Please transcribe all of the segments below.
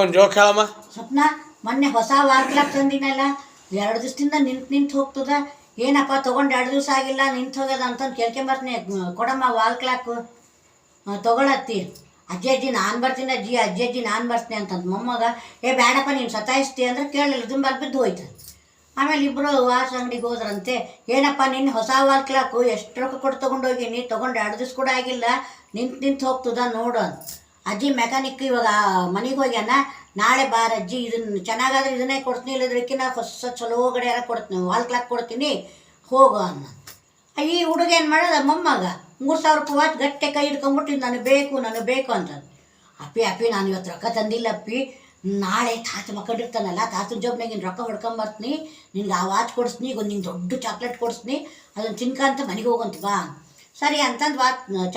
ಒಂದು ಜೋಕ್ ಹೇಳಮ್ಮ. ಸ್ವಪ್ನ ಮೊನ್ನೆ ಹೊಸ ವಾರ್ಕ್ಲಾಕ್ ತಂದಿನಲ್ಲ, 2 ದಿವಸದಿಂದ ನಿಂತು ಹೋಗ್ತದ. ಏನಪ್ಪ ತೊಗೊಂಡು 2 ದಿವಸ ಆಗಿಲ್ಲ, ನಿಂತು ಹೋಗ್ಯದ ಅಂತಂದು ಕೇಳ್ಕೊಂಬರ್ತೀನಿ. ಕೊಡಮ್ಮ ವಾಲ್ ಕ್ಲಾಕು ತೊಗೊಳತ್ತಿ. ಅಜ್ಜಿ ನಾನು ಬರ್ತೀನಿ ಅಜ್ಜಿ ನಾನು ಬರ್ತೀನಿ ಅಂತಂದು ಮೊಮ್ಮಗ. ಬೇಡಪ್ಪ ನೀನು ಸತಾಯಿಸ್ತಿ ಅಂದ್ರೆ ಕೇಳಲಿಲ್ಲ, ತುಂಬ ಬಿದ್ದು ಹೋಯ್ತು. ಆಮೇಲೆ ಇಬ್ಬರು ವಾಚ್ ಅಂಗಡಿಗೆ ಹೋದ್ರಂತೆ. ಏನಪ್ಪ ನಿನ್ನ ಹೊಸ ವಾಲ್ ಕ್ಲಾಕು ಎಷ್ಟು ರೊಕ್ಕ ಕೊಟ್ಟು ತೊಗೊಂಡೋಗಿನಿ, ತೊಗೊಂಡು 2 ದಿವಸ ಕೂಡ ಆಗಿಲ್ಲ, ನಿಂತು ಹೋಗ್ತದ ನೋಡು ಅಂತ. ಅಜ್ಜಿ ಮೆಕ್ಯಾನಿಕ್ ಇವಾಗ ಮನೆಗೆ ಹೋಗ್ಯಾನ, ನಾಳೆ ಬಾರಜ್ಜಿ, ಇದನ್ನು ಚೆನ್ನಾಗಾದ್ರೆ ಇದನ್ನೇ ಕೊಡ್ತೀನಿ, ಇಲ್ಲದ್ರಕ್ಕಿಂತ ಹೊಸ ಚಲೋ ಗಡಿಯಾರ ಕೊಡ್ತೀನಿ, ವಾಲ್ ಕ್ಲಾಕ್ ಕೊಡ್ತೀನಿ, ಹೋಗು ಅನ್ನ. ಈ ಹುಡುಗ ಏನು ಮಾಡೋದು, ಮೊಮ್ಮಗ 3000 ರೂಪಾಯಿ ವಾಚ್ ಗಟ್ಟೆ ಕೈ ಹಿಡ್ಕೊಂಬಿಟ್ಟು ನನಗೆ ಬೇಕು ಅಂತಂದು. ಅಪ್ಪಿ ನಾನು ಇವತ್ತು ರೊಕ್ಕ ತಂದಿಲ್ಲ ಅಪ್ಪಿ, ನಾಳೆ ತಾತ ಮಕ್ಕಳಿರ್ತಾನಲ್ಲ, ತಾತನ ಜೋಬ್ನಾಗಿನ ರೊಕ್ಕ ಹೊಡ್ಕೊಂಬರ್ತೀನಿ, ನಿನ್ಗೆ ಆ ವಾಚ್ ಕೊಡಿಸ್ತೀನಿ, ಈಗ ನಿಂಗೆ ದೊಡ್ಡ ಚಾಕ್ಲೇಟ್ ಕೊಡಿಸ್ತೀನಿ, ಅದನ್ನು ತಿನ್ಕಂತ ಮನೆಗೆ ಹೋಗಂತ ಬಾ. ಸರಿ ಅಂತಂದು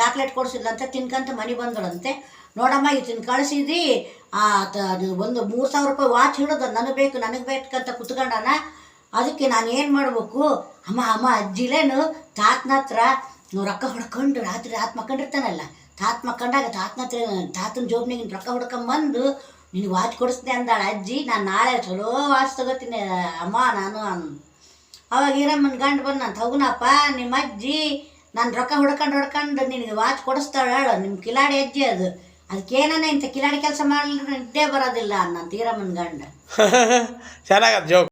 ಚಾಕ್ಲೇಟ್ ಕೊಡಿಸಿಲ್ಲ ಅಂತ ತಿನ್ಕಂತ ಮನೆ ಬಂದಳಂತೆ. ನೋಡಮ್ಮ ಇದನ್ನು ಕಳಿಸಿದಿ, ಒಂದು 3000 ರೂಪಾಯಿ ವಾಚ್ ಹಿಡಿದು ನನಗೆ ಬೇಕಂತ ಕುತ್ಕೊಂಡಾನ. ಅದಕ್ಕೆ ನಾನು ಏನು ಮಾಡಬೇಕು, ಅಮ್ಮ ಅಜ್ಜಿಲೇನು ತಾತನ ಹತ್ರ ರೊಕ್ಕ ಹೊಡ್ಕೊಂಡು ರಾತ್ರಿ ಮಕ್ಕಂಡಿರ್ತಾನಲ್ಲ, ಮಕ್ಕಂಡಾಗ ತಾತನ ಜೋಬ್ನಾಗಿನ ರೊಕ್ಕ ಹೊಡ್ಕೊಂಬಂದು ನಿನಗೆ ವಾಚ್ ಕೊಡಿಸ್ದೆ ಅಂದಾಳ ಅಜ್ಜಿ. ನಾನು ನಾಳೆ ಚಲೋ ವಾಚ್ ತಗೋತೀನಿ ಅಮ್ಮ ನಾನು. ಅವಾಗ ಈರಮ್ಮನ ಗಂಡು ಬಂದಂತ, ಹೋಗುನಪ್ಪ ನಿಮ್ಮ ಅಜ್ಜಿ ನಾನು ರೊಕ್ಕ ಹೊಡ್ಕೊಂಡು ನಿನಗೆ ವಾಚ್ ಕೊಡಿಸ್ತಾಳ, ನಿಮ್ಮ ಕಿಲಾಡಿ ಅಜ್ಜಿ ಅದಕ್ಕೇನ ಇಂಥ ಕಿಲಾಡಿ ಕೆಲಸ ಮಾಡಲಿದ್ರೆ ನಿದ್ದೆ ಬರೋದಿಲ್ಲ ಅನ್ನಂತ ಈರಮ್ಮನ ಗಂಡ. ಚೆನ್ನಾಗದ ಜೋಕ್.